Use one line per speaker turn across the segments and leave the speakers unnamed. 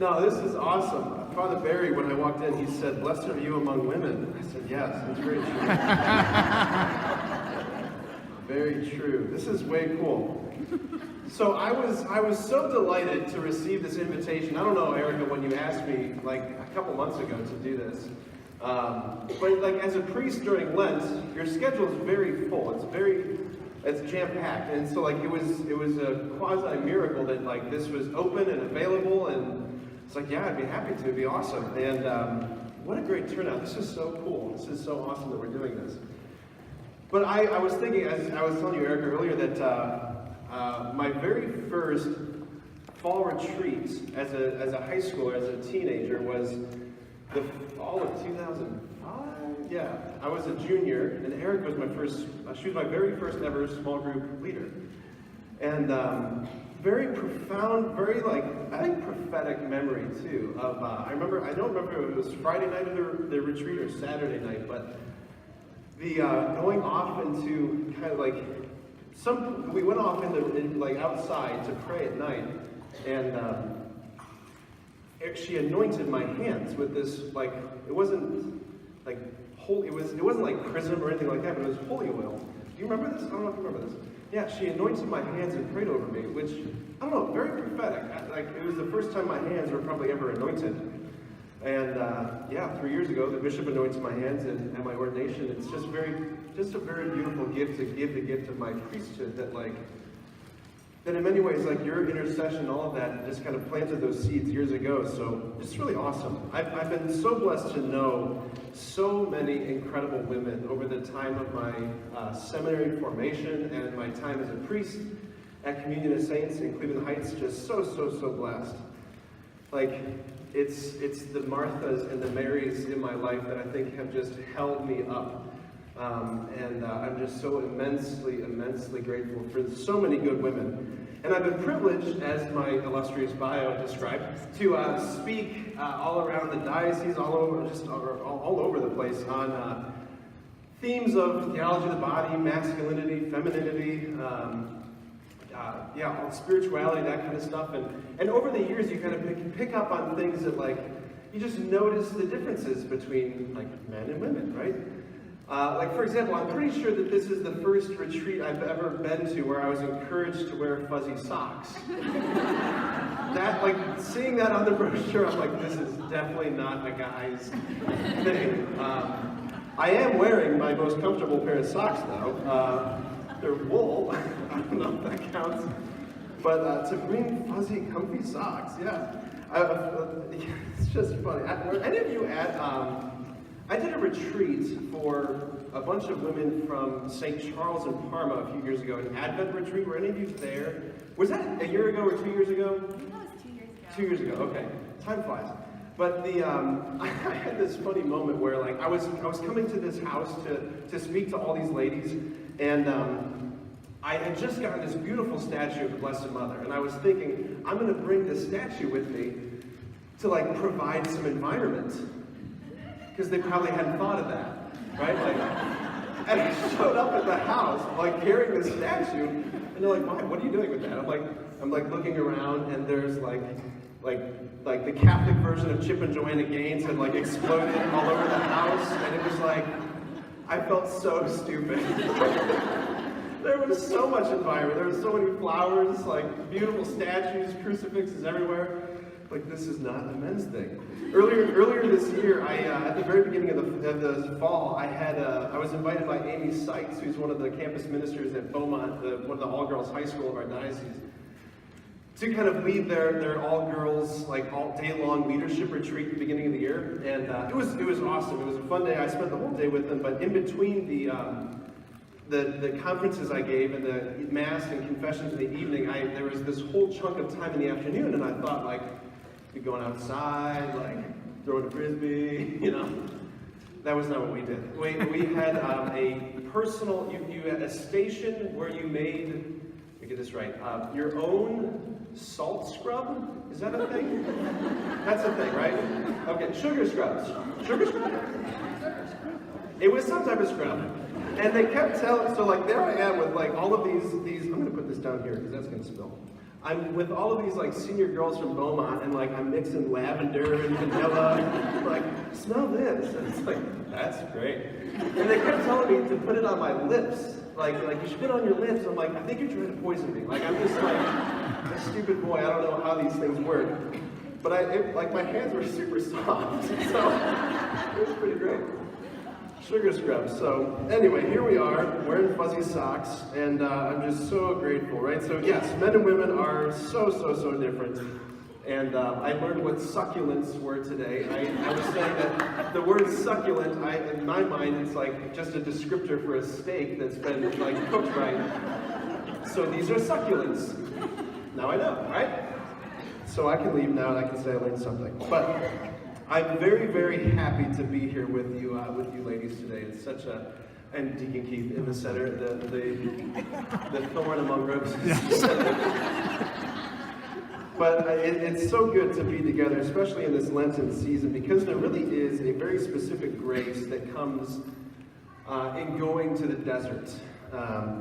No, this is awesome. Father Barry, when I walked in, he said, "Blessed are you among women." I said, "Yes, that's very true." Very true. This is way cool. So I was so delighted to receive this invitation. I don't know, Erica, when you asked me like a couple months ago to do this, but like as a priest during Lent, your schedule is very full. It's jam-packed, and so like it was a quasi miracle that like this was open and available, and it's like, yeah, I'd be happy to. It'd be awesome. And what a great turnout. This is so cool. This is so awesome that we're doing this. But I was thinking, as I was telling you, Erica, earlier, that my very first fall retreat as a high schooler, as a teenager, was the fall of 2005. Yeah, I was a junior, and Erica was she was my very first ever small group leader. And very profound, very I think prophetic memory too of, I don't remember if it was Friday night of the retreat or Saturday night, but the going off into kind of we went off into outside to pray at night, and she anointed my hands with this, it wasn't like holy, it wasn't like chrism or anything like that, but it was holy oil. Do you remember this? I don't know if you remember this. Yeah, she anointed my hands and prayed over me, which, I don't know, very prophetic. It was the first time my hands were probably ever anointed. And 3 years ago, the bishop anointed my hands at my ordination. It's just a very beautiful gift to give the gift of my priesthood that in many ways, your intercession, all of that, just kind of planted those seeds years ago. So it's really awesome. I've been so blessed to know so many incredible women over the time of my seminary formation and my time as a priest at Communion of Saints in Cleveland Heights. Just so blessed. It's the Marthas and the Marys in my life that I think have just held me up. And I'm just so immensely grateful for so many good women. And I've been privileged, as my illustrious bio described, to speak all around the diocese, all over the place on themes of theology of the body, masculinity, femininity, spirituality, that kind of stuff. And over the years, you kind of pick up on things that you just notice the differences between men and women, right? For example, I'm pretty sure that this is the first retreat I've ever been to where I was encouraged to wear fuzzy socks. Seeing that on the brochure, I'm like, this is definitely not a guy's thing. I am wearing my most comfortable pair of socks, though. They're wool. I don't know if that counts. But to bring fuzzy, comfy socks, yeah. It's just funny. Were any of you at... I did a retreat for a bunch of women from St. Charles in Parma a few years ago, an Advent retreat. Were any of you there? Was that a year ago or 2 years ago?
I think that was 2 years ago.
2 years ago, okay. Time flies. But I had this funny moment where I was coming to this house to speak to all these ladies, and I had just gotten this beautiful statue of the Blessed Mother, and I was thinking, I'm going to bring this statue with me to provide some environment. Because they probably hadn't thought of that, right? And I showed up at the house, carrying this statue, and they're like, "Why? What are you doing with that?" I'm looking around, and there's the Catholic version of Chip and Joanna Gaines had exploded all over the house, and it was I felt so stupid. There was so much environment. There was so many flowers, beautiful statues, crucifixes everywhere. This is not a men's thing. Earlier this year, at the very beginning of the fall, I was invited by Amy Sykes, who's one of the campus ministers at Beaumont, one of the all-girls high school of our diocese, to kind of lead their all-girls, all-day-long leadership retreat at the beginning of the year. And it was awesome. It was a fun day. I spent the whole day with them, but in between the conferences I gave and the mass and confessions in the evening, there was this whole chunk of time in the afternoon, and I thought, be going outside, throwing a frisbee, That was not what we did. We had a personal, you had a station where you made, let me get this right, your own salt scrub? Is that a thing? That's a thing, right? Okay, sugar scrubs. Sugar scrub? It was some type of scrub. And they kept telling, so there I am with all of these, I'm going to put this down here because that's going to spill. I'm with all of these like senior girls from Beaumont, and like I'm mixing lavender and vanilla, and, like, smell this. And it's like, that's great. And they kept telling me to put it on my lips. Like you should put it on your lips. I'm like, I think you're trying to poison me. Like, I'm just like a stupid boy. I don't know how these things work. But like my hands were super soft, so it was pretty great. Sugar scrubs. So anyway, here we are, wearing fuzzy socks, and I'm just so grateful, right? So yes, men and women are so different. And I learned what succulents were today. I was saying that the word succulent, in my mind, it's like just a descriptor for a steak that's been like cooked right. So these are succulents. Now I know, right? So I can leave now and I can say I learned something. But I'm very happy to be here with you ladies today. It's such a, and Deacon Keith in the center, the thorn among roses. But it's so good to be together, especially in this Lenten season, because there really is a very specific grace that comes in going to the desert,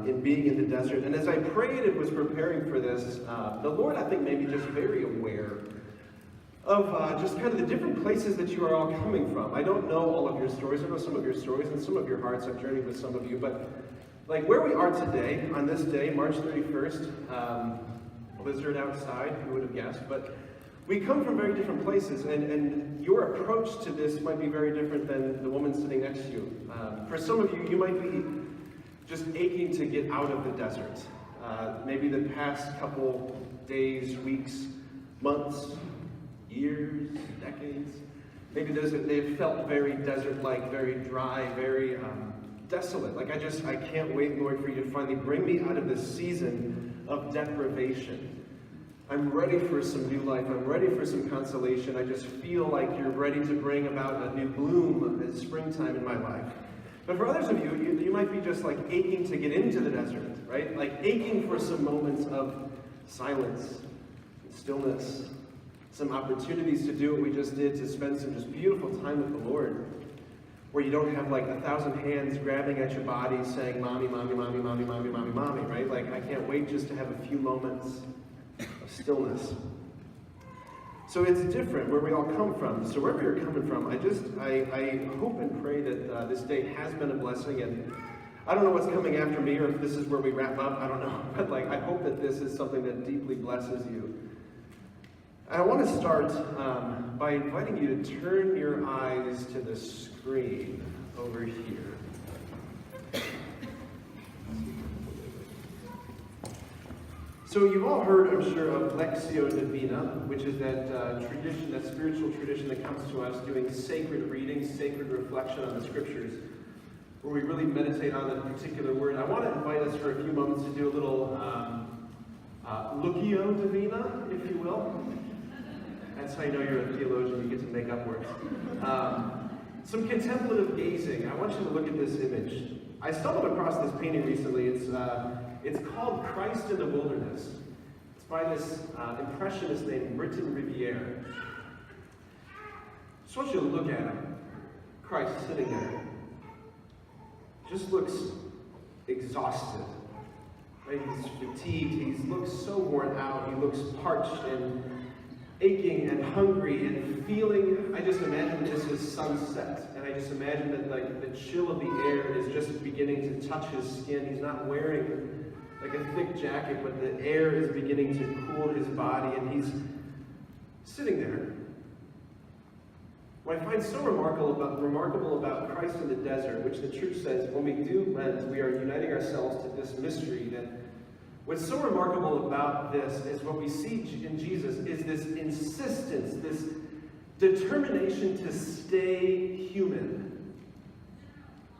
in being in the desert. And as I prayed and was preparing for this, the Lord, I think, made me just very aware of just kind of the different places that you are all coming from. I don't know all of your stories. I know some of your stories and some of your hearts. I've journeyed with some of you. But like where we are today, on this day, March 31st, blizzard outside, who would have guessed? But we come from very different places, and your approach to this might be very different than the woman sitting next to you. For some of you, you might be just aching to get out of the desert. Maybe the past couple days, weeks, months, years, decades. Maybe they've felt very desert-like, very dry, very desolate. Like I can't wait, Lord, for you to finally bring me out of this season of deprivation. I'm ready for some new life. I'm ready for some consolation. I just feel like you're ready to bring about a new bloom at springtime in my life. But for others of you, you might be just like aching to get into the desert, right? Like aching for some moments of silence and stillness, some opportunities to do what we just did, to spend some just beautiful time with the Lord, where you don't have like 1,000 hands grabbing at your body saying, mommy, mommy, mommy, mommy, mommy, mommy, mommy, right? Like, I can't wait just to have a few moments of stillness. So it's different where we all come from. So wherever you're coming from, I hope and pray that this day has been a blessing. And I don't know what's coming after me, or if this is where we wrap up, I don't know. But like, I hope that this is something that deeply blesses you. I want to start by inviting you to turn your eyes to the screen over here. So you've all heard, I'm sure, of Lectio Divina, which is that tradition, that spiritual tradition that comes to us doing sacred reading, sacred reflection on the scriptures, where we really meditate on a particular word. I want to invite us for a few moments to do a little Lectio Divina, if you will. That's how you know you're a theologian, you get to make up words. Some contemplative gazing. I want you to look at this image. I stumbled across this painting recently. It's called Christ in the Wilderness. It's by this impressionist named Britton Riviere. Just want you to look at him. Christ sitting there. Just looks exhausted. Right? He's fatigued. He looks so worn out. He looks parched and aching and hungry and feeling. I just imagine this is sunset, and I just imagine that like the chill of the air is just beginning to touch his skin. He's not wearing like a thick jacket, but the air is beginning to cool his body, and he's sitting there. What I find so remarkable about Christ in the desert, which the church says when we do Lent, we are uniting ourselves to this mystery. That what's so remarkable about this is what we see in Jesus is this insistence, this determination to stay human.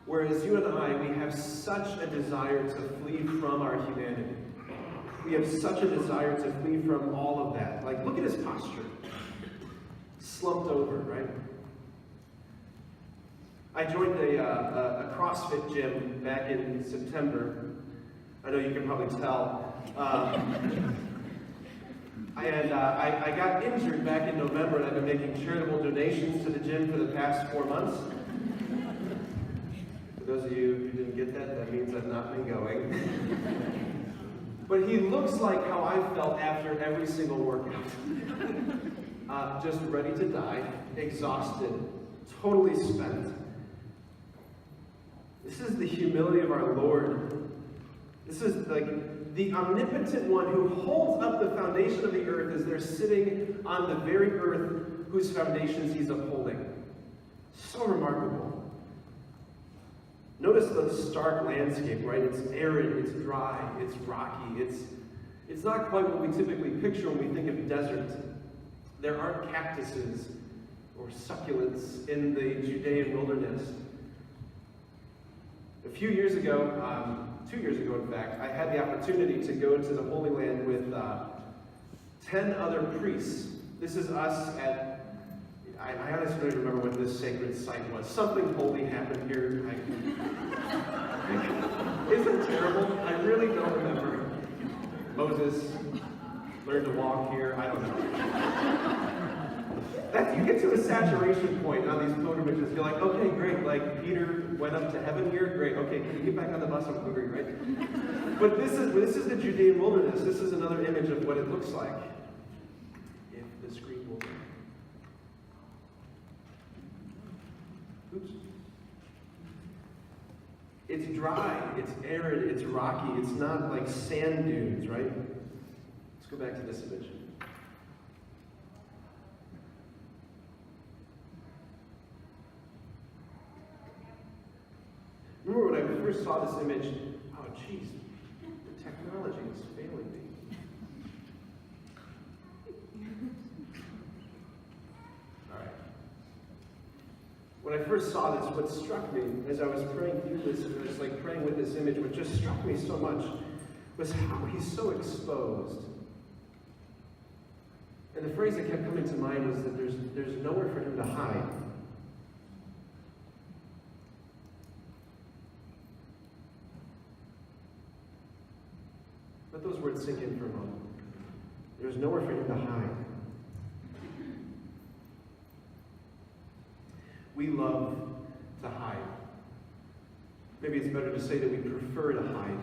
Whereas you and I, we have such a desire to flee from our humanity. We have such a desire to flee from all of that. Like, look at his posture. Slumped over, right? I joined a CrossFit gym back in September. I know you can probably tell. I got injured back in November, and I've been making charitable donations to the gym for the past 4 months. For those of you who didn't get that, that means I've not been going. But he looks like how I felt after every single workout. Just ready to die, exhausted, totally spent. This is the humility of our Lord. This is like the omnipotent one who holds up the foundation of the earth as they're sitting on the very earth whose foundations he's upholding. So remarkable. Notice the stark landscape, right? It's arid, it's dry, it's rocky, it's not quite what we typically picture when we think of desert. There aren't cactuses or succulents in the Judean wilderness. A few years ago, 2 years ago in fact, I had the opportunity to go to the Holy Land with 10 other priests. This is us at, I honestly don't remember what this sacred site was. Something holy happened here. Isn't it terrible? I really don't remember. Moses learned to walk here. I don't know. You get to a saturation point on these pilgrimages. You're like, okay, great. Like Peter went up to heaven here. Great. Okay, can you get back on the bus? I'm hungry, right? But this is the Judean wilderness. This is another image of what it looks like. If the screen will. Oops. It's dry, it's arid, it's rocky, it's not like sand dunes, right? Let's go back to this image. Remember when I first saw this image, oh geez, the technology is failing me. When I first saw this, what struck me as I was praying through this, and just like praying with this image, what just struck me so much was how he's so exposed. And the phrase that kept coming to mind was that there's nowhere for him to hide. Let those words sink in for a moment. There's nowhere for him to hide. We love to hide. Maybe it's better to say that we prefer to hide.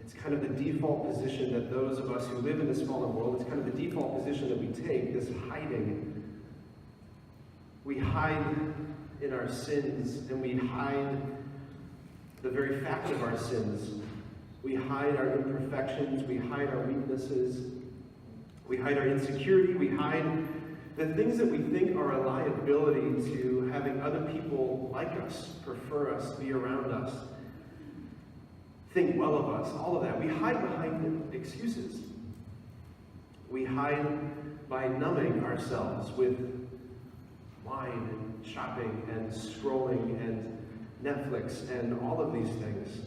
It's kind of the default position that those of us who live in this fallen world, it's kind of the default position that we take, this hiding. We hide in our sins, and we hide the very fact of our sins. We hide our imperfections, we hide our weaknesses, we hide our insecurity, we hide the things that we think are a liability to having other people like us, prefer us, be around us, think well of us, all of that. We hide behind excuses. We hide by numbing ourselves with wine and shopping and scrolling and Netflix and all of these things.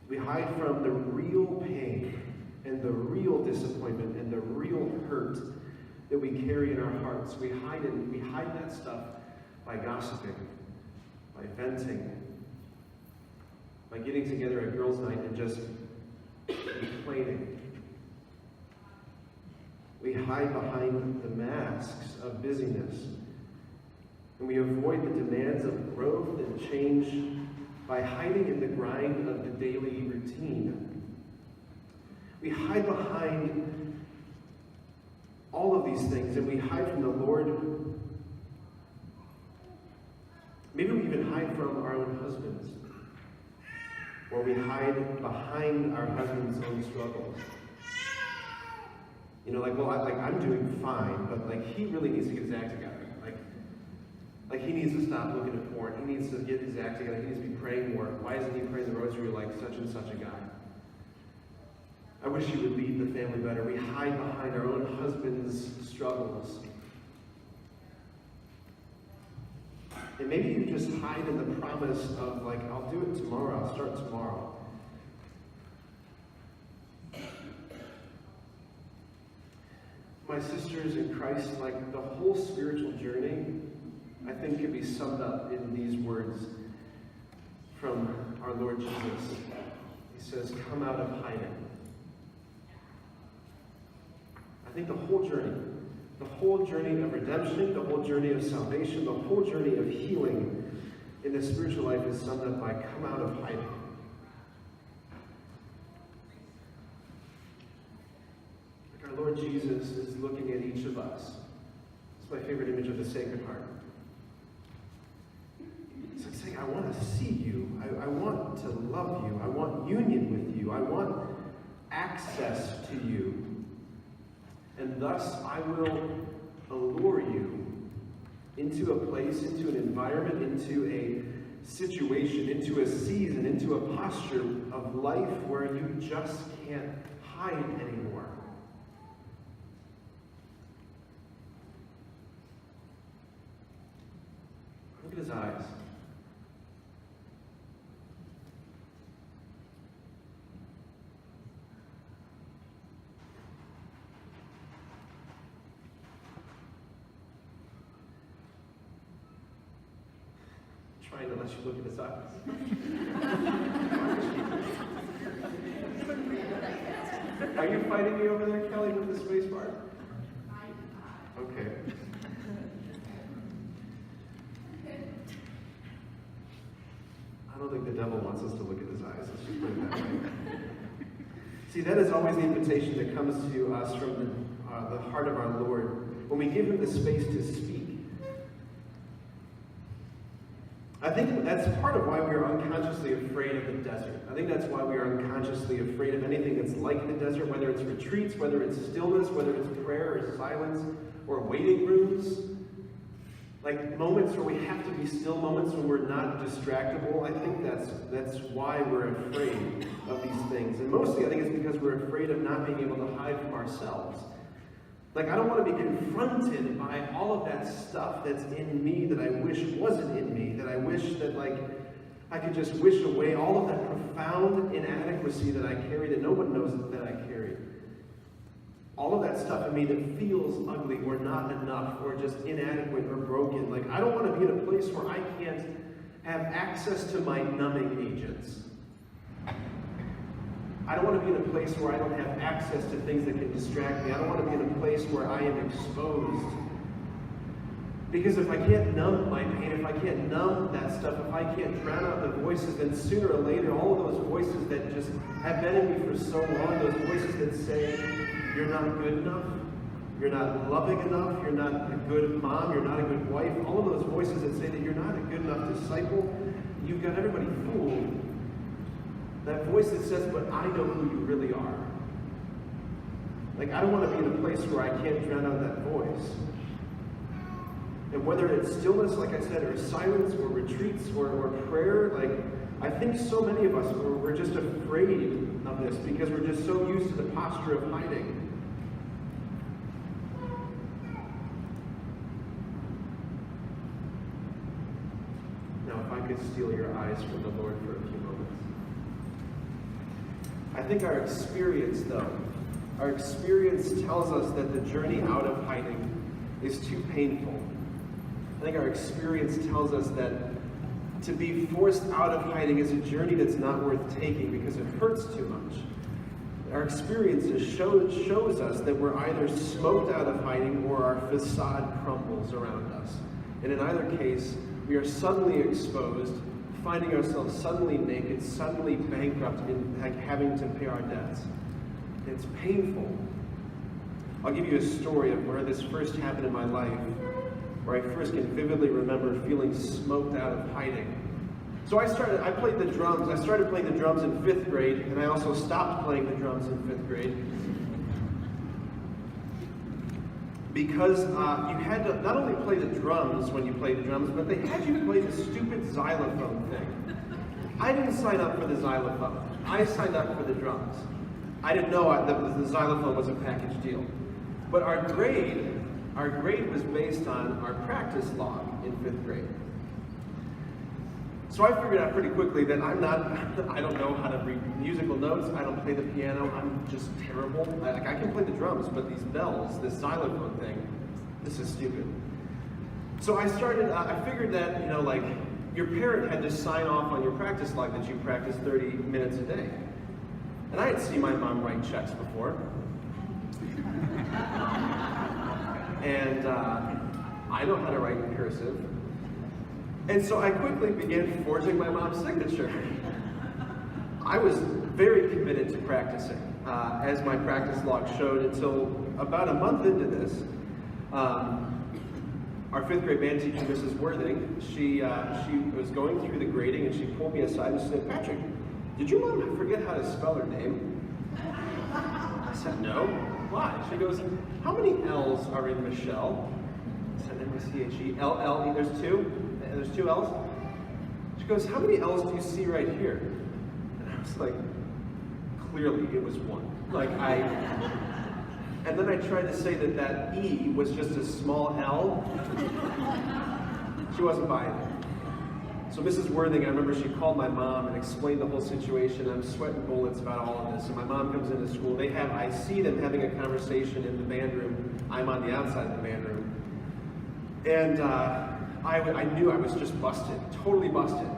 We hide from the real pain and the real disappointment and the real hurt that we carry in our hearts. We hide that stuff by gossiping, by venting, by getting together at girls' night and just complaining. We hide behind the masks of busyness, and we avoid the demands of growth and change by hiding in the grind of the daily routine. We hide behind all of these things, and we hide from the Lord. Maybe we even hide from our own husbands, or we hide behind our husband's own struggles. You know, like, well, I'm doing fine, but like he really needs to get his act together. Like he needs to stop looking at porn. He needs to get his act together. He needs to be praying more. Why isn't he praying the rosary like such and such a guy? I wish he would lead the family better. We hide behind our own husband's struggles. And maybe you just hide in the promise of like, I'll do it tomorrow. I'll start tomorrow. My sisters in Christ, like the whole spiritual journey, I think can be summed up in these words from our Lord Jesus. He says, come out of hiding. I think the whole journey of redemption, the whole journey of salvation, the whole journey of healing in the spiritual life is summed up by come out of hiding. Lord Jesus is looking at each of us. It's my favorite image of the Sacred Heart. It's like saying, I want to see you. I want to love you. I want union with you. I want access to you. And thus I will allure you into a place, into an environment, into a situation, into a season, into a posture of life where you just can't hide anymore. Look at his eyes. Trying to let you look at his eyes. Are you fighting me over there, Kelly, with the space bar? Okay. I don't think the devil wants us to look at his eyes. Let's just put it that way. See, that is always the invitation that comes to us from the heart of our Lord when we give him the space to speak. I think that's part of why we are unconsciously afraid of the desert. I think that's why we are unconsciously afraid of anything that's like the desert, whether it's retreats, whether it's stillness, whether it's prayer or silence, or waiting rooms. Like moments where we have to be still, moments when we're not distractible. I think that's why we're afraid of these things. And mostly I think it's because we're afraid of not being able to hide from ourselves. Like, I don't want to be confronted by all of that stuff that's in me that I wish wasn't in me, that I wish that, like, I could just wish away all of that profound inadequacy that I carry, that no one knows that I carry. All of that stuff in me that feels ugly or not enough or just inadequate or broken. Like, I don't want to be in a place where I can't have access to my numbing agents. I don't want to be in a place where I don't have access to things that can distract me. I don't want to be in a place where I am exposed. Because if I can't numb my pain, if I can't numb that stuff, if I can't drown out the voices, then sooner or later, all of those voices that just have been in me for so long, those voices that say, you're not good enough, you're not loving enough, you're not a good mom, you're not a good wife, all of those voices that say that you're not a good enough disciple, you've got everybody fooled. That voice that says, but I know who you really are. Like, I don't want to be in a place where I can't drown out that voice. And whether it's stillness, like I said, or silence, or retreats, or prayer, like, I think so many of us, we're just afraid of this because we're just so used to the posture of hiding. Now, if I could steal your eyes from the Lord for a few moments. I think our experience, though, our experience tells us that the journey out of hiding is too painful. I think our experience tells us that to be forced out of hiding is a journey that's not worth taking because it hurts too much. Our experiences shows us that we're either smoked out of hiding or our facade crumbles around us. And in either case, we are suddenly exposed, finding ourselves suddenly naked, suddenly bankrupt, in like having to pay our debts. It's painful. I'll give you a story of where this first happened in my life, where I first can vividly remember feeling smoked out of hiding. So I started playing the drums in 5th grade, and I also stopped playing the drums in 5th grade. Because you had to not only play the drums when you played the drums, but they had you play the stupid xylophone thing. I didn't sign up for the xylophone. I signed up for the drums. I didn't know that the xylophone was a package deal. But our grade was based on our practice log in 5th grade. So I figured out pretty quickly that I don't know how to read musical notes, I don't play the piano, I'm just terrible. I can play the drums, but these bells, this xylophone thing, this is stupid. So I figured that, your parent had to sign off on your practice log that you practice 30 minutes a day. And I had seen my mom write checks before. And I know how to write in cursive. And so I quickly began forging my mom's signature. I was very committed to practicing, as my practice log showed, until about a month into this, our fifth grade band teacher, Mrs. Worthing, she was going through the grading and she pulled me aside and said, "Patrick, did your mom forget how to spell her name?" I said, "No." "Why?" She goes, "How many L's are in Michelle?" I said, M-I-C-H-E-L-L-E, there's two? There's two L's? She goes, "How many L's do you see right here?" And I was like, clearly it was one. And then I tried to say that E was just a small L. She wasn't buying it. So Mrs. Worthing, I remember she called my mom and explained the whole situation. I'm sweating bullets about all of this. And my mom comes into school. I see them having a conversation in the band room. I'm on the outside of the band room. And I knew I was just busted, totally busted.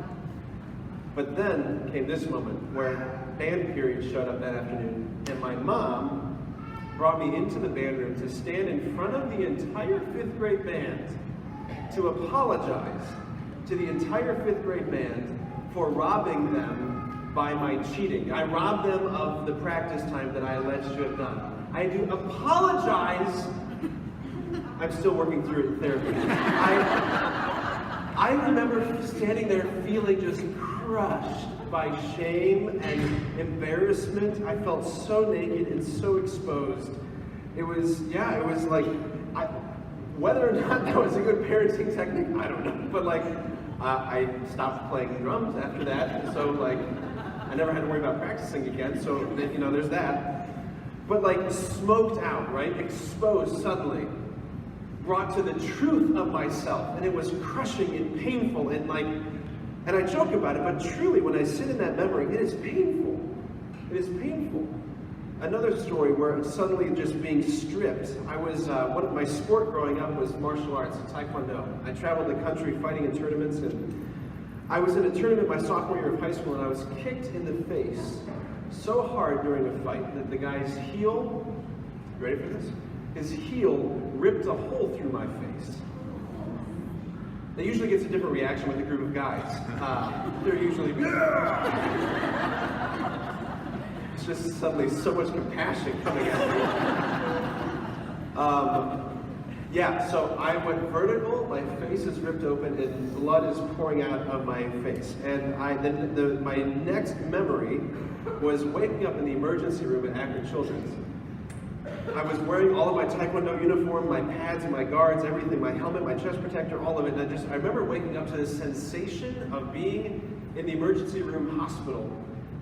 But then came this moment where band period showed up that afternoon, and my mom brought me into the band room to stand in front of the entire fifth grade band to apologize to the entire fifth grade band for robbing them by my cheating. I robbed them of the practice time that I alleged to have done. I do apologize. I'm still working through it in therapy. I remember standing there feeling just crushed by shame and embarrassment. I felt so naked and so exposed. It was like, whether or not that was a good parenting technique, I don't know. But I stopped playing drums after that, so I never had to worry about practicing again. So there's that. But smoked out, right? Exposed suddenly, brought to the truth of myself, and it was crushing and painful and I joke about it, but truly, when I sit in that memory, it is painful. It is painful. Another story where suddenly just being stripped. I was, my sport growing up was martial arts, Taekwondo. I traveled the country fighting in tournaments, and I was in a tournament my sophomore year of high school, and I was kicked in the face so hard during a fight that the guy's heel, ready for this? His heel ripped a hole through my face. That usually gets a different reaction with a group of guys. They're usually, it's just suddenly so much compassion coming out. So I went vertical, my face is ripped open, and blood is pouring out of my face. And my next memory was waking up in the emergency room at Akron Children's. I was wearing all of my Taekwondo uniform, my pads and my guards, everything, my helmet, my chest protector, all of it. And I remember waking up to the sensation of being in the emergency room hospital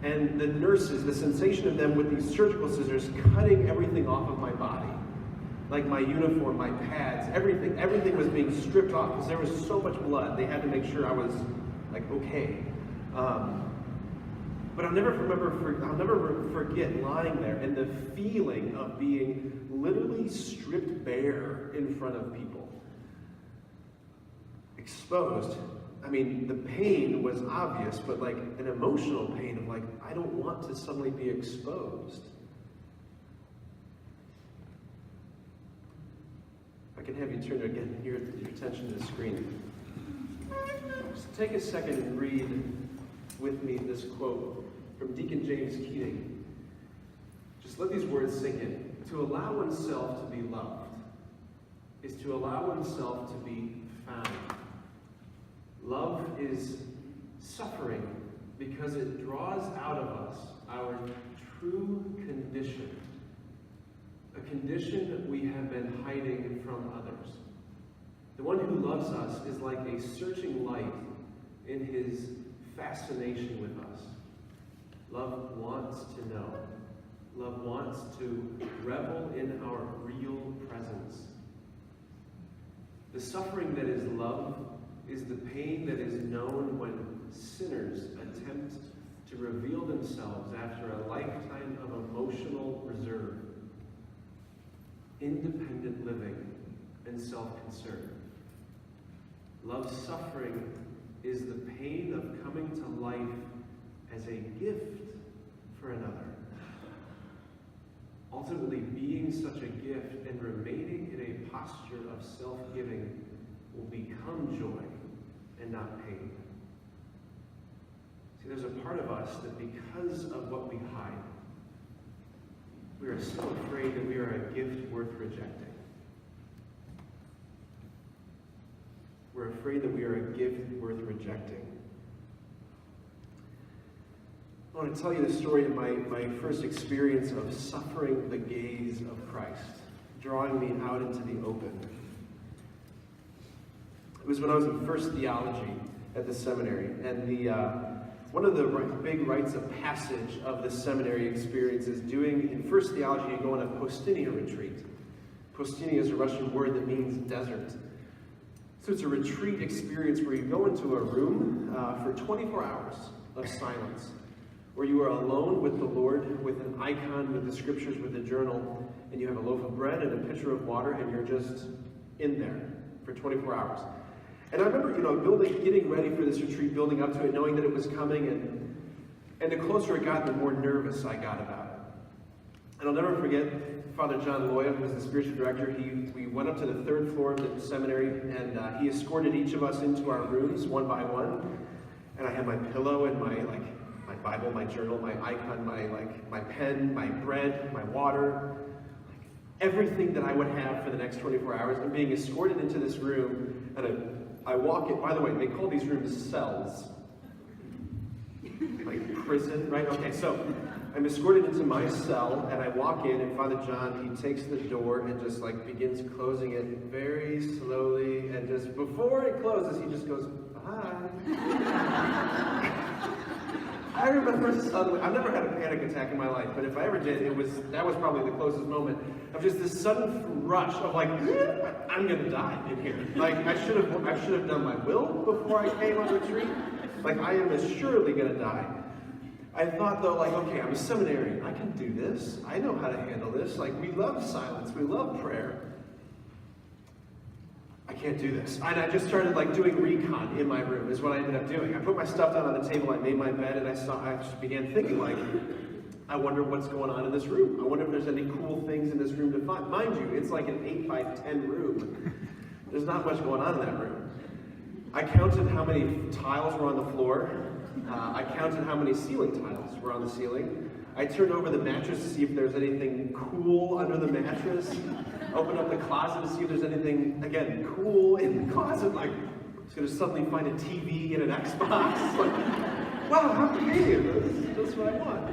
and the nurses, the sensation of them with these surgical scissors cutting everything off of my body. Like my uniform, my pads, everything was being stripped off because there was so much blood. They had to make sure I was okay. But I'll never forget lying there and the feeling of being literally stripped bare in front of people. Exposed. I mean, the pain was obvious, but an emotional pain of I don't want to suddenly be exposed. I can have you turn again your attention to the screen. Just take a second and read with me this quote from Deacon James Keating. Just let these words sink in. To allow oneself to be loved is to allow oneself to be found. Love is suffering because it draws out of us our true condition, a condition that we have been hiding from others. The one who loves us is like a searching light in his fascination with us. Love wants to know. Love wants to revel in our real presence. The suffering that is love is the pain that is known when sinners attempt to reveal themselves after a lifetime of emotional reserve, independent living, and self-concern. Love's suffering is the pain of coming to life as a gift for another. Ultimately, being such a gift and remaining in a posture of self-giving will become joy and not pain. See, there's a part of us that because of what we hide, We are so afraid that we are a gift worth rejecting. We're afraid that we are a gift worth rejecting. I want to tell you the story of my first experience of suffering the gaze of Christ, drawing me out into the open. It was when I was in first theology at the seminary, and one of the big rites of passage of the seminary experience is doing, in first theology, you go on a postinia retreat. Postinia is a Russian word that means desert. So it's a retreat experience where you go into a room for 24 hours of silence, where you are alone with the Lord, with an icon, with the scriptures, with a journal, and you have a loaf of bread and a pitcher of water, and you're just in there for 24 hours. And I remember, getting ready for this retreat, building up to it, knowing that it was coming, and the closer it got, the more nervous I got about it. And I'll never forget Father John Loya, who was the spiritual director. We went up to the third floor of the seminary, and he escorted each of us into our rooms one by one. And I had my pillow and my Bible, my journal, my icon, my pen, my bread, my water, everything that I would have for the next 24 hours. I'm being escorted into this room, and I walk in. By the way, they call these rooms cells. Like prison, right? Okay, so I'm escorted into my cell, and I walk in, and Father John, he takes the door and just begins closing it very slowly, and just before it closes, he just goes, bye. I remember suddenly, I've never had a panic attack in my life, but if I ever did, that was probably the closest moment of just this sudden rush of I'm gonna die in here. I should have done my will before I came on retreat. I am assuredly gonna die. I thought though, okay, I'm a seminarian, I can do this. I know how to handle this. We love silence, we love prayer. I can't do this. And I just started doing recon in my room is what I ended up doing. I put my stuff down on the table, I made my bed, and I just began thinking I wonder what's going on in this room. I wonder if there's any cool things in this room to find. Mind you, it's like an 8 by 10 room. There's not much going on in that room. I counted how many tiles were on the floor. I counted how many ceiling tiles were on the ceiling. I turned over the mattress to see if there's anything cool under the mattress. Open up the closet to see if there's anything, again, cool in the closet. I was going to suddenly find a TV and an Xbox. Wow, how creative. This is just what I want.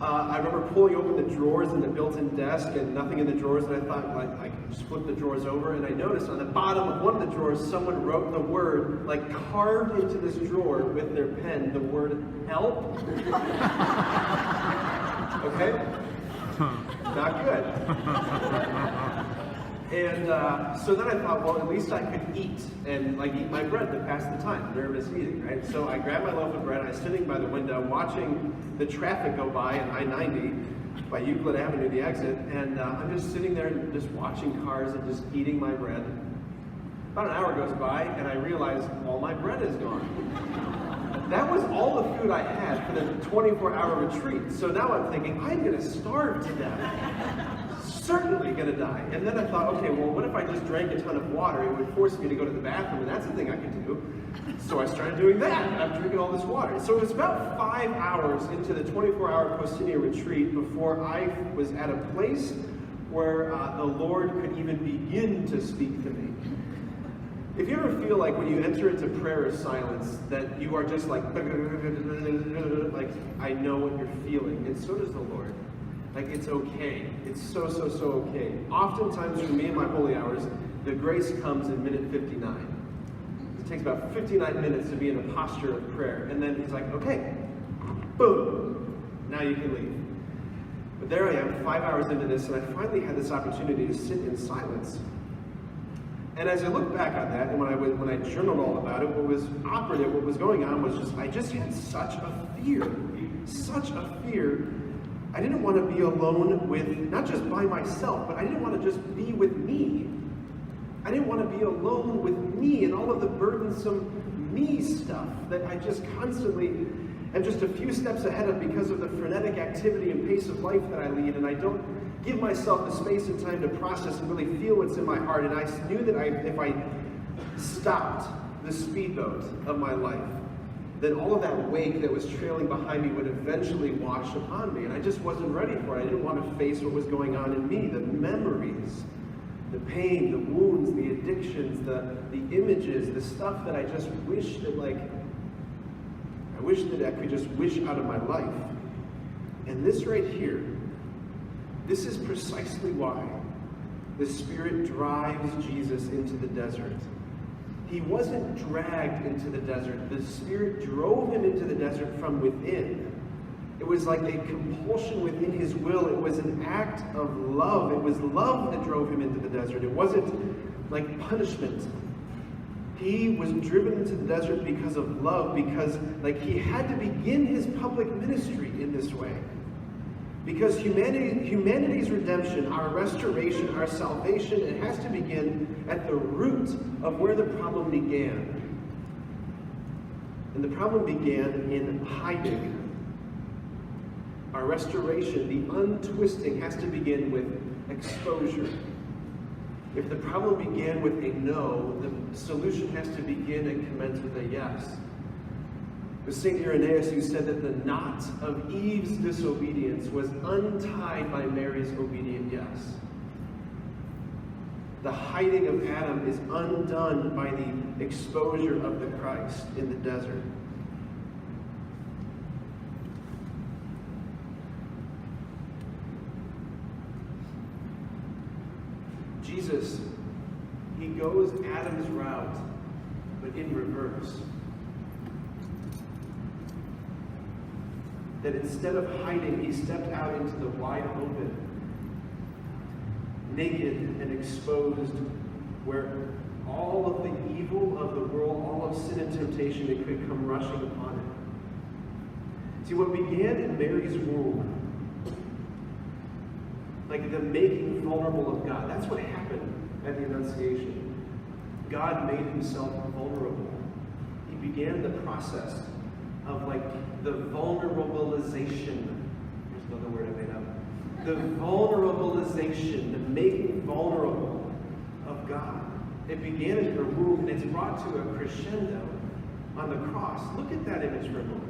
I remember pulling open the drawers in the built-in desk and nothing in the drawers, and I thought, I could just flip the drawers over, and I noticed on the bottom of one of the drawers, someone wrote the word, carved into this drawer with their pen, the word help. Okay? Not good. And so then I thought, well, at least I could eat and eat my bread to pass the time, nervous eating, right? So I grabbed my loaf of bread, and I was sitting by the window watching the traffic go by in I-90 by Euclid Avenue, the exit, and I'm just sitting there and just watching cars and just eating my bread. About an hour goes by, and I realize all my bread is gone. That was all the food I had for the 24-hour retreat. So now I'm thinking, I'm going to starve to death. Certainly going to die. And then I thought, okay, well, what if I just drank a ton of water? It would force me to go to the bathroom, and that's the thing I could do. So I started doing that, and I'm drinking all this water. So it was about 5 hours into the 24-hour Postinia retreat before I was at a place where the Lord could even begin to speak to me. If you ever feel when you enter into prayer or silence that you are just I know what you're feeling, and so does the Lord. It's okay. It's so okay. Oftentimes for me in my holy hours, the grace comes in minute 59. It takes about 59 minutes to be in a posture of prayer. And then he's like, okay, boom, now you can leave. But there I am, 5 hours into this, and I finally had this opportunity to sit in silence. And as I look back on that, and when I journaled all about it, what was operative, what was going on was I just had such a fear. I didn't want to be alone with, not just by myself, but I didn't want to just be with me. I didn't want to be alone with me and all of the burdensome me stuff that I just constantly am just a few steps ahead of because of the frenetic activity and pace of life that I lead, and I don't give myself the space and time to process and really feel what's in my heart. And I knew that if I stopped the speedboat of my life, then all of that wake that was trailing behind me would eventually wash upon me. And I just wasn't ready for it. I didn't want to face what was going on in me, the memories, the pain, the wounds, the addictions, the images, the stuff that I just wish that I wish that I could just wish out of my life. And this right here, this is precisely why the Spirit drives Jesus into the desert. He wasn't dragged into the desert. The Spirit drove him into the desert from within. It was like a compulsion within his will. It was an act of love. It was love that drove him into the desert. It wasn't like punishment. He was driven into the desert because of love, because he had to begin his public ministry in this way. Because humanity's redemption, our restoration, our salvation, it has to begin at the root of where the problem began. And the problem began in hiding. Our restoration, the untwisting, has to begin with exposure. If the problem began with a no, the solution has to begin and commence with a yes. It was St. Irenaeus who said that the knot of Eve's disobedience was untied by Mary's obedient yes. The hiding of Adam is undone by the exposure of the Christ in the desert. Jesus, he goes Adam's route, but in reverse. That instead of hiding, he stepped out into the wide open, naked and exposed, where all of the evil of the world, all of sin and temptation, it could come rushing upon it. See, what began in Mary's womb, like the making vulnerable of God, that's what happened at the Annunciation. God made himself vulnerable. He began the process of the vulnerabilization. There's another word I made up. The vulnerabilization, the making vulnerable of God. It began in her womb, and it's brought to a crescendo on the cross. Look at that image for a moment.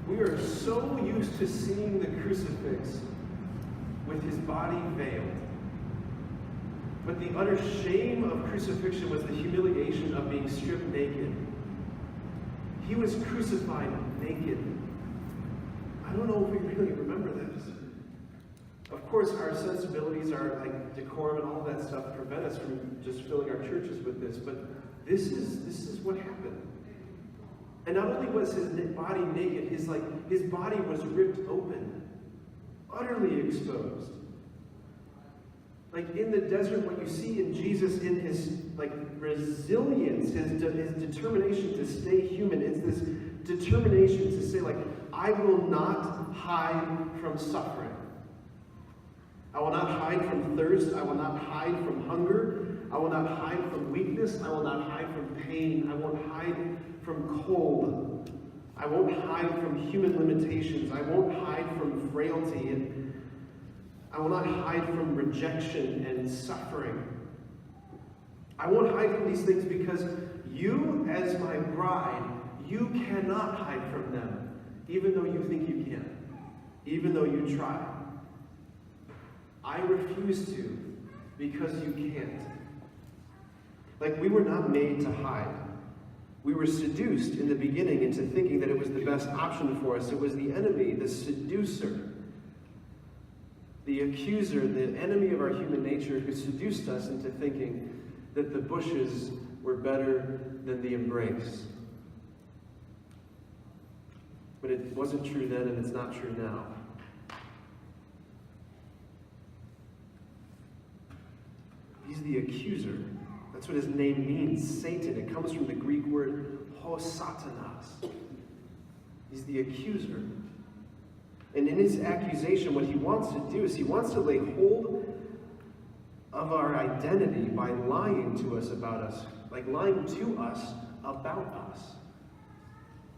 We are so used to seeing the crucifix with his body veiled. But the utter shame of crucifixion was the humiliation of being stripped naked. He was crucified naked. I don't know if we really remember this. Of course, our sensibilities, our decorum and all that stuff prevent us from just filling our churches with this, but this is what happened. And not only was his body naked, his body was ripped open, utterly exposed. In the desert, what you see in Jesus, in his resilience, his determination to stay human, it's this determination to say, I will not hide from suffering. I will not hide from thirst. I will not hide from hunger. I will not hide from weakness. I will not hide from pain. I won't hide from cold. I won't hide from human limitations. I won't hide from frailty. And I will not hide from rejection and suffering. I won't hide from these things because you, as my bride, you cannot hide from them, even though you think you can, even though you try. I refuse to, because you can't. We were not made to hide. We were seduced in the beginning into thinking that it was the best option for us. It was the enemy, the seducer, the accuser, the enemy of our human nature, who seduced us into thinking that the bushes were better than the embrace. But it wasn't true then, and it's not true now. He's the accuser. That's what his name means, Satan. It comes from the Greek word ho-satanas. He's the accuser. And in his accusation, what he wants to do is he wants to lay hold of our identity by lying to us about us, lying to us about us.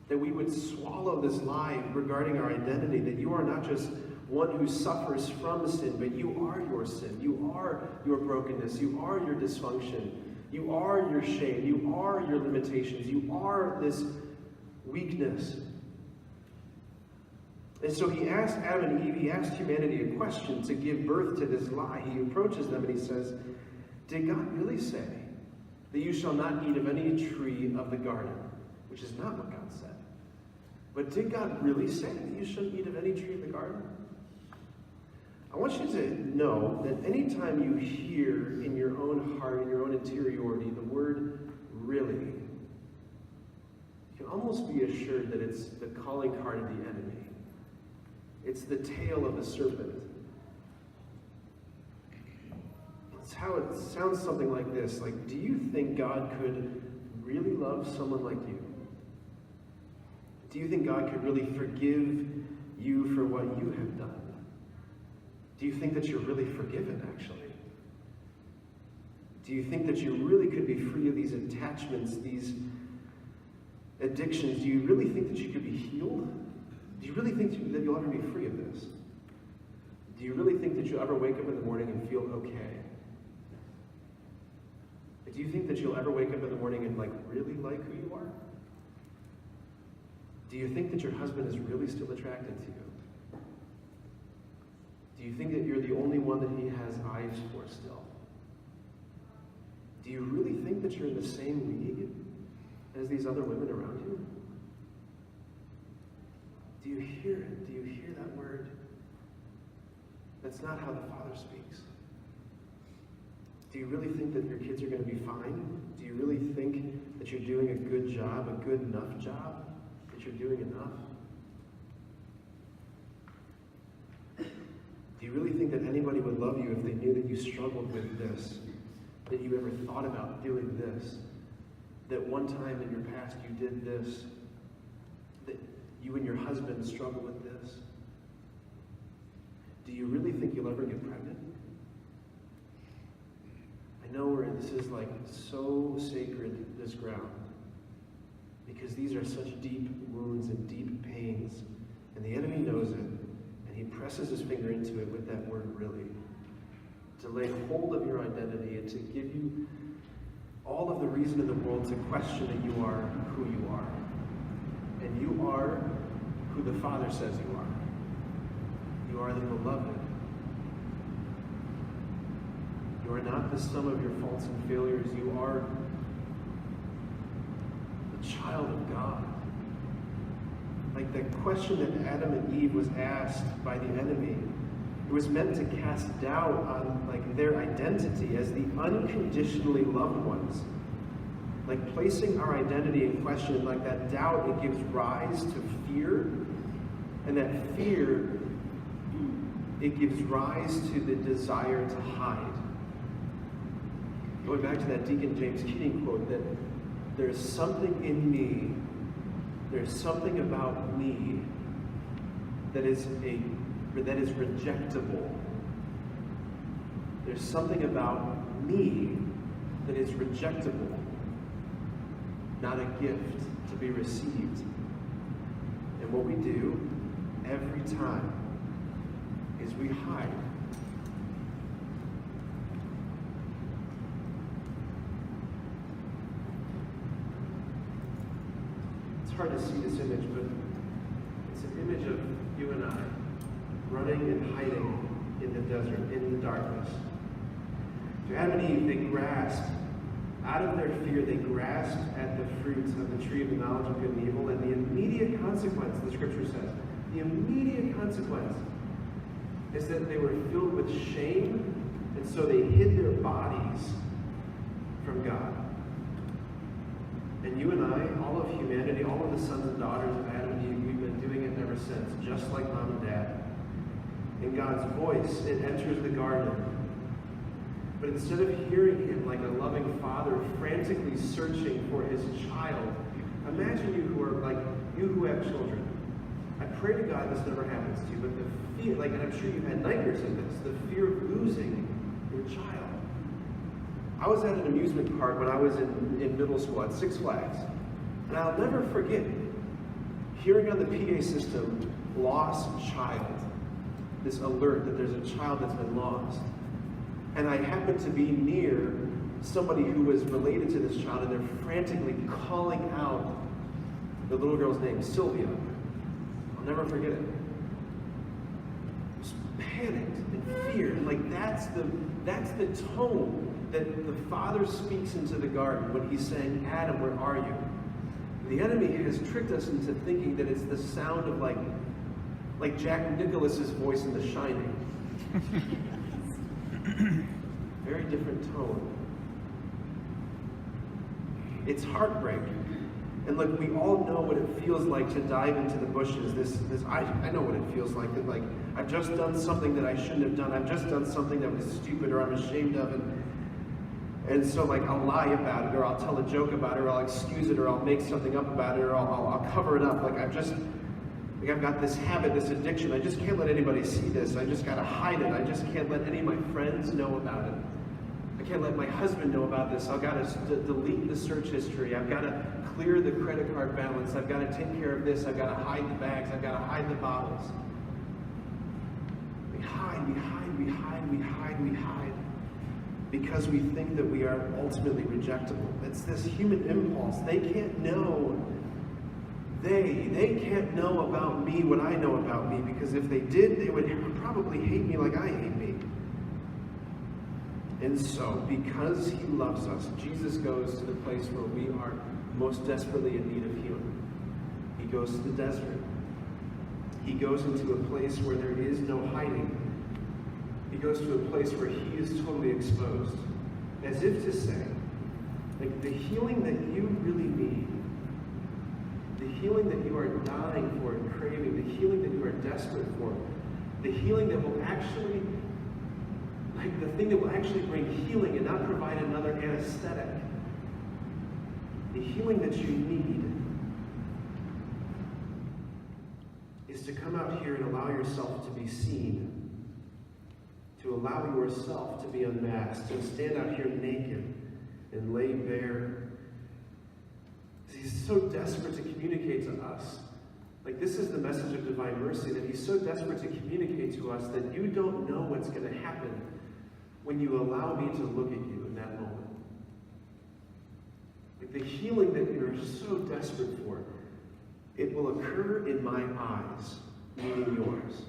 That we would swallow this lie regarding our identity, that you are not just one who suffers from sin, but you are your sin. You are your brokenness. You are your dysfunction. You are your shame. You are your limitations. You are this weakness. And so he asked Adam and Eve, he asked humanity a question to give birth to this lie. He approaches them and he says, did God really say that you shall not eat of any tree of the garden? Which is not what God said. But did God really say that you shouldn't eat of any tree of the garden? I want you to know that anytime you hear in your own heart, in your own interiority, the word really, you can almost be assured that it's the calling card of the enemy. It's the tail of the serpent. It's how it sounds something like this. Like, do you think God could really love someone like you? Do you think God could really forgive you for what you have done? Do you think that you're really forgiven, actually? Do you think that you really could be free of these attachments, these addictions? Do you really think that you could be healed? Do you really think that you'll ever be free of this? Do you really think that you'll ever wake up in the morning and feel okay? Do you think that you'll ever wake up in the morning and really like who you are? Do you think that your husband is really still attracted to you? Do you think that you're the only one that he has eyes for still? Do you really think that you're in the same league as these other women around you? Do you hear it? Do you hear that word? That's not how the Father speaks. Do you really think that your kids are going to be fine? Do you really think that you're doing a good job, a good enough job? That you're doing enough? Do you really think that anybody would love you if they knew that you struggled with this? That you ever thought about doing this? That one time in your past you did this? That you and your husband struggle with this? Do you really think you'll ever get pregnant? I know this is so sacred, this ground, because these are such deep wounds and deep pains, and the enemy knows it, and he presses his finger into it with that word really, to lay hold of your identity and to give you all of the reason in the world to question that you are who you are. And you are who the Father says you are. You are the beloved. You are not the sum of your faults and failures. You are the child of God. Like the question that Adam and Eve was asked by the enemy, it was meant to cast doubt on their identity as the unconditionally loved ones. Placing our identity in question, that doubt, it gives rise to fear, and that fear, it gives rise to the desire to hide. Going back to that Deacon James Keating quote, that there's something in me, there's something about me that is rejectable. There's something about me that is rejectable, not a gift to be received. And what we do every time is we hide. It's hard to see this image, but it's an image of you and I running and hiding in the desert, in the darkness. To Adam and Eve, they grasped, out of their fear, they grasped at the fruits of the tree of the knowledge of good and evil, and the immediate consequence, the scripture says, the immediate consequence is that they were filled with shame, and so they hid their bodies from God. And you and I, all of humanity, all of the sons and daughters of Adam and Eve, we've been doing it ever since, just like mom and dad. In God's voice, it enters the garden. But instead of hearing him like a loving father frantically searching for his child, imagine you who have children. I pray to God this never happens to you, but the fear, and I'm sure you've had nightmares of this, the fear of losing your child. I was at an amusement park when I was in middle school at Six Flags, and I'll never forget hearing on the PA system, lost child, this alert that there's a child that's been lost. And I happened to be near somebody who was related to this child, and they're frantically calling out the little girl's name, Sylvia. I'll never forget it. Just panicked and feared. And like that's the tone that the Father speaks into the garden when he's saying, Adam, where are you? The enemy has tricked us into thinking that it's the sound of like Jack Nicklaus's voice in The Shining. Very different tone. It's heartbreak. And look, we all know what it feels like to dive into the bushes. I know what it feels like. That like I've just done something that I shouldn't have done. I've just done something that was stupid or I'm ashamed of it. And so like I'll lie about it, or I'll tell a joke about it, or I'll excuse it, or I'll make something up about it, or I'll cover it up. Like I've got this habit, this addiction. I just can't let anybody see this. I just gotta hide it. I just can't let any of my friends know about it. I can't let my husband know about this. I've got to delete the search history. I've got to clear the credit card balance. I've got to take care of this. I've got to hide the bags. I've got to hide the bottles. We hide, we hide, we hide, we hide, we hide. Because we think that we are ultimately rejectable. It's this human impulse. They can't know. They can't know about me what I know about me, because if they did, they would probably hate me like I hate me. And so, because he loves us, Jesus goes to the place where we are most desperately in need of healing. He goes to the desert. He goes into a place where there is no hiding. He goes to a place where he is totally exposed, as if to say, like, the healing that you really need, the healing that you are dying for and craving, the healing that you are desperate for, the healing that will actually, like the thing that will actually bring healing and not provide another anesthetic, the healing that you need is to come out here and allow yourself to be seen, to allow yourself to be unmasked, to stand out here naked and lay bare. He's so desperate to communicate to us. Like, this is the message of divine mercy, that he's so desperate to communicate to us that you don't know what's going to happen when you allow me to look at you in that moment. Like, the healing that you're so desperate for, it will occur in my eyes, meaning yours.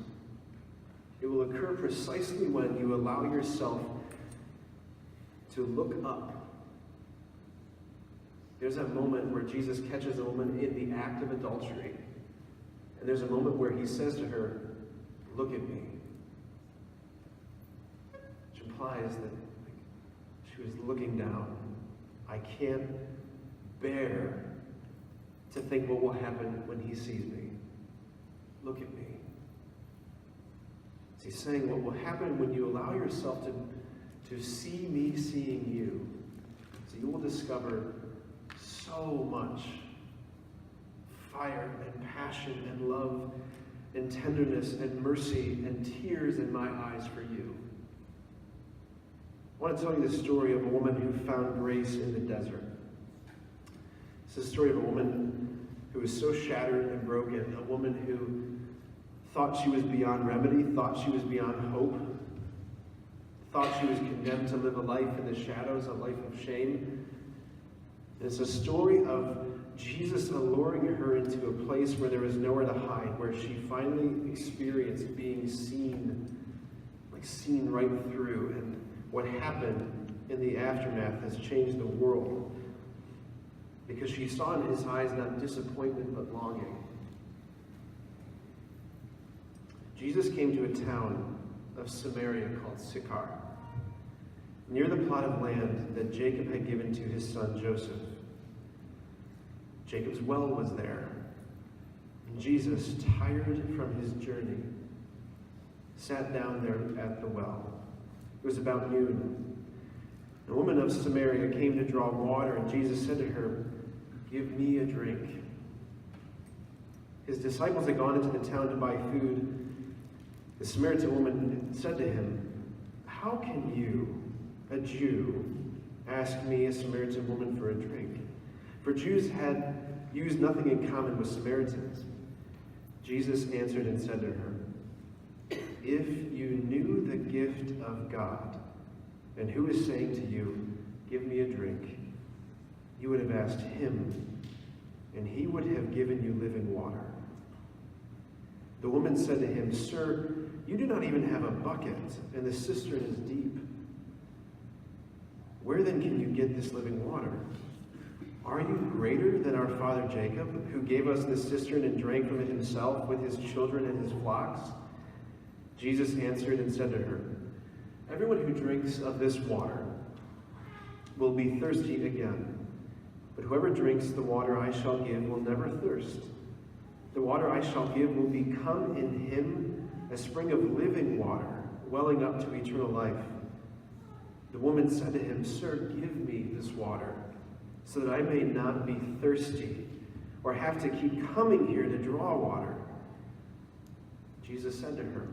It will occur precisely when you allow yourself to look up. There's that moment where Jesus catches a woman in the act of adultery. And there's a moment where he says to her, look at me. Which implies that she was looking down. I can't bear to think what will happen when he sees me. Look at me. He's saying what will happen when you allow yourself to see me seeing you. So you will discover so much fire and passion and love and tenderness and mercy and tears in my eyes for you. I want to tell you the story of a woman who found grace in the desert. It's the story of a woman who was so shattered and broken, a woman who thought she was beyond remedy, thought she was beyond hope, thought she was condemned to live a life in the shadows, a life of shame. And it's a story of Jesus alluring her into a place where there was nowhere to hide, where she finally experienced being seen, like seen right through. And what happened in the aftermath has changed the world, because she saw in his eyes not disappointment but longing. Jesus came to a town of Samaria called Sychar, near the plot of land that Jacob had given to his son Joseph. Jacob's well was there, and Jesus, tired from his journey, sat down there at the well. It was about noon. A woman of Samaria came to draw water, and Jesus said to her, "Give me a drink." His disciples had gone into the town to buy food. The Samaritan woman said to him, "How can you, a Jew, ask me, a Samaritan woman, for a drink?" For Jews had used nothing in common with Samaritans. Jesus answered and said to her, "If you knew the gift of God, and who is saying to you, give me a drink, you would have asked him, and he would have given you living water. The woman said to him, Sir, you do not even have a bucket, and the cistern is deep. Where then can you get this living water? Are you greater than our father Jacob, who gave us this cistern and drank from it himself with his children and his flocks? Jesus answered and said to her, Everyone who drinks of this water will be thirsty again. But whoever drinks the water I shall give will never thirst. The water I shall give will become in him a spring of living water, welling up to eternal life. The woman said to him, Sir, give me this water, so that I may not be thirsty, or have to keep coming here to draw water. Jesus said to her,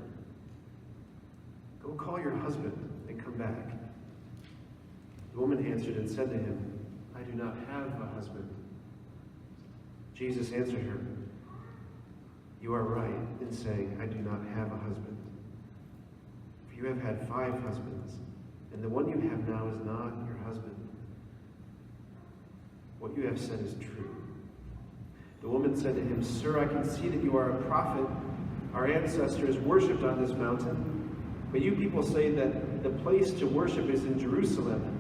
Go call your husband and come back. The woman answered and said to him, I do not have a husband. Jesus answered her, You are right in saying, I do not have a husband. For you have had 5 husbands, and the one you have now is not your husband. What you have said is true. The woman said to him, Sir, I can see that you are a prophet. Our ancestors worshipped on this mountain, but you people say that the place to worship is in Jerusalem.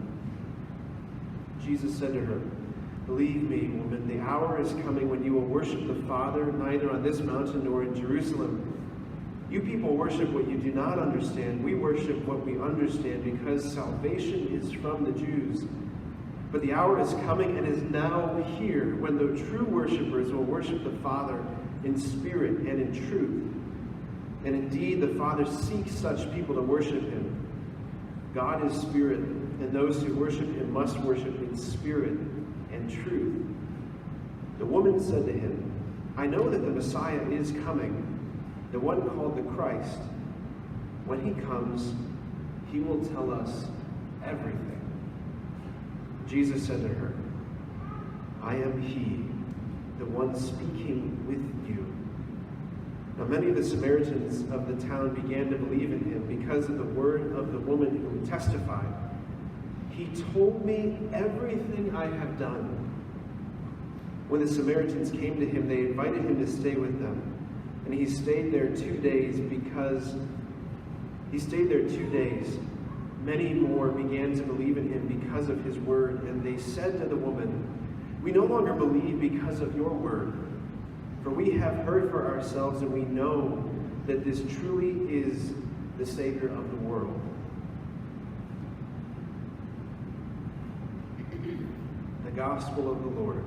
Jesus said to her, Believe me, woman, the hour is coming when you will worship the Father, neither on this mountain nor in Jerusalem. You people worship what you do not understand. We worship what we understand, because salvation is from the Jews. But the hour is coming and is now here when the true worshipers will worship the Father in spirit and in truth. And indeed, the Father seeks such people to worship him. God is spirit, and those who worship him must worship in spirit and truth. The woman said to him, I know that the Messiah is coming, the one called the Christ. When he comes, he will tell us everything. Jesus said to her, I am he, the one speaking with you. Now many of the Samaritans of the town began to believe in him because of the word of the woman who testified, He told me everything I have done. When the Samaritans came to him, they invited him to stay with them. And he stayed there 2 days Many more began to believe in him because of his word, and they said to the woman, We no longer believe because of your word, for we have heard for ourselves, and we know that this truly is the Savior of the world. The Gospel of the Lord.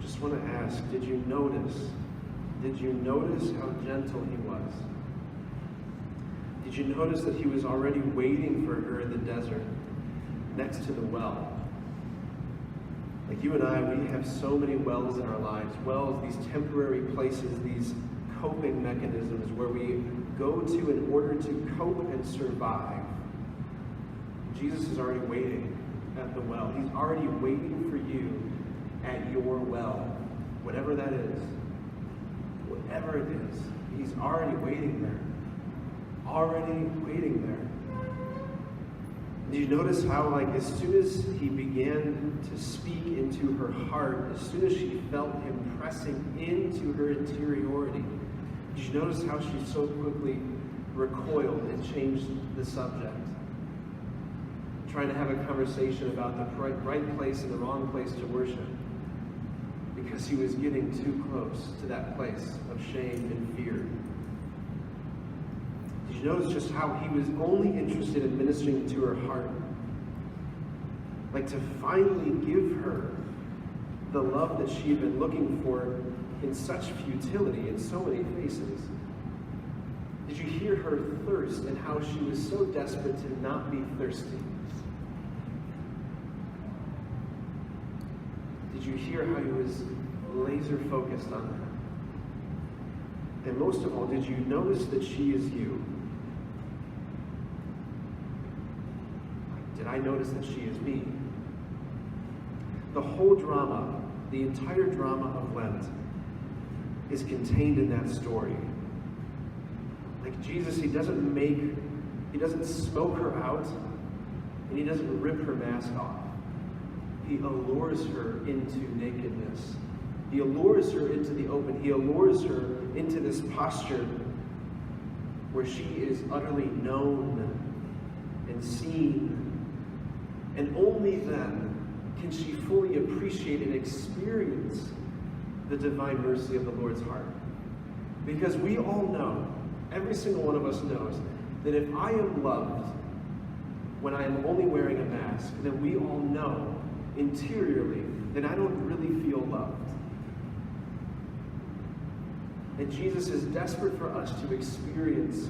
Just want to ask, did you notice how gentle he was? Did you notice that he was already waiting for her in the desert, next to the well? Like you and I, we have so many wells in our lives. Wells, these temporary places, these coping mechanisms where we go to in order to cope and survive. Jesus is already waiting at the well. He's already waiting for you at your well, whatever that is. Whatever it is, he's already waiting there. Already waiting there. Did you notice how, as soon as he began to speak into her heart, as soon as she felt him pressing into her interiority, did you notice how she so quickly recoiled and changed the subject? Trying to have a conversation about the right place and the wrong place to worship. Because he was getting too close to that place of shame and fear. Did you notice just how he was only interested in ministering to her heart? To finally give her the love that she had been looking for in such futility in so many faces. Did you hear her thirst and how she was so desperate to not be thirsty? Did you hear how he was laser focused on that? And most of all, did you notice that she is you? Did I notice that she is me? The whole drama, the entire drama of Lent is contained in that story. Like Jesus, he doesn't smoke her out, and he doesn't rip her mask off. He allures her into nakedness. He allures her into the open. He allures her into this posture where she is utterly known and seen. And only then can she fully appreciate and experience the divine mercy of the Lord's heart. Because we all know, every single one of us knows, that if I am loved when I am only wearing a mask, then we all know interiorly that I don't really feel loved. And Jesus is desperate for us to experience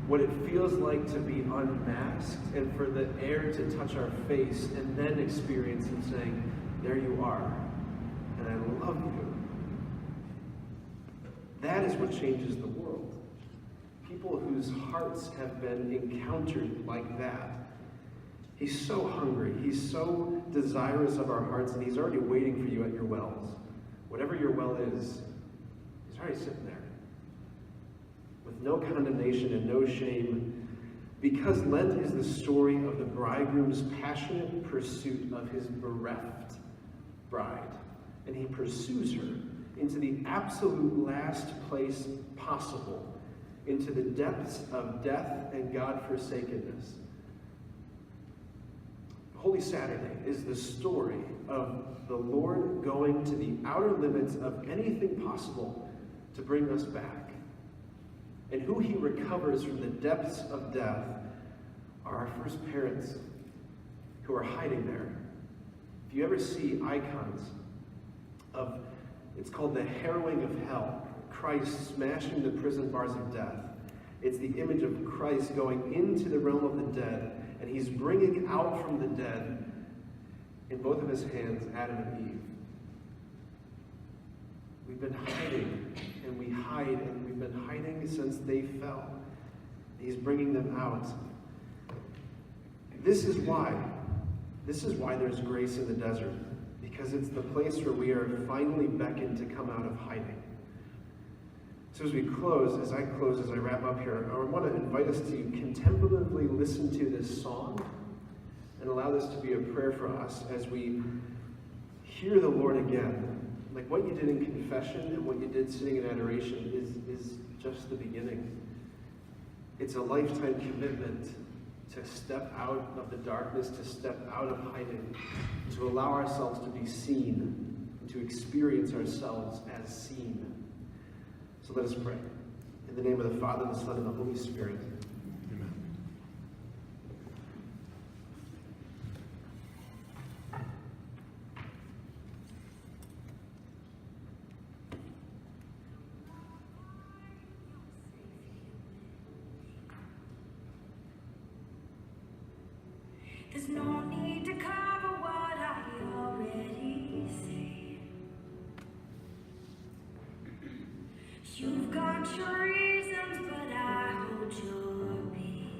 what it feels like to be unmasked and for the air to touch our face and then experience him saying, there you are, and I love you. That is what changes the world. People whose hearts have been encountered like that. He's so hungry. He's so desirous of our hearts, and he's already waiting for you at your wells. Whatever your well is, he's already sitting there. With no condemnation and no shame, because Lent is the story of the bridegroom's passionate pursuit of his bereft bride. And he pursues her into the absolute last place possible, into the depths of death and God-forsakenness. Holy Saturday is the story of the Lord going to the outer limits of anything possible to bring us back. And who he recovers from the depths of death are our first parents who are hiding there. If you ever see icons of, it's called the harrowing of hell, Christ smashing the prison bars of death. It's the image of Christ going into the realm of the dead, and he's bringing out from the dead, in both of his hands, Adam and Eve. We've been hiding, and we hide, and we've been hiding since they fell. He's bringing them out. This is why there's grace in the desert, because it's the place where we are finally beckoned to come out of hiding. So as I close, as I wrap up here, I want to invite us to contemplatively listen to this song and allow this to be a prayer for us as we hear the Lord again. Like what you did in confession and what you did sitting in adoration is just the beginning. It's a lifetime commitment to step out of the darkness, to step out of hiding, to allow ourselves to be seen, and to experience ourselves as seen. So let us pray. In the name of the Father, the Son, and the Holy Spirit. Amen.
There's no need to cover what I already say. You've got your reasons, but I hold your peace.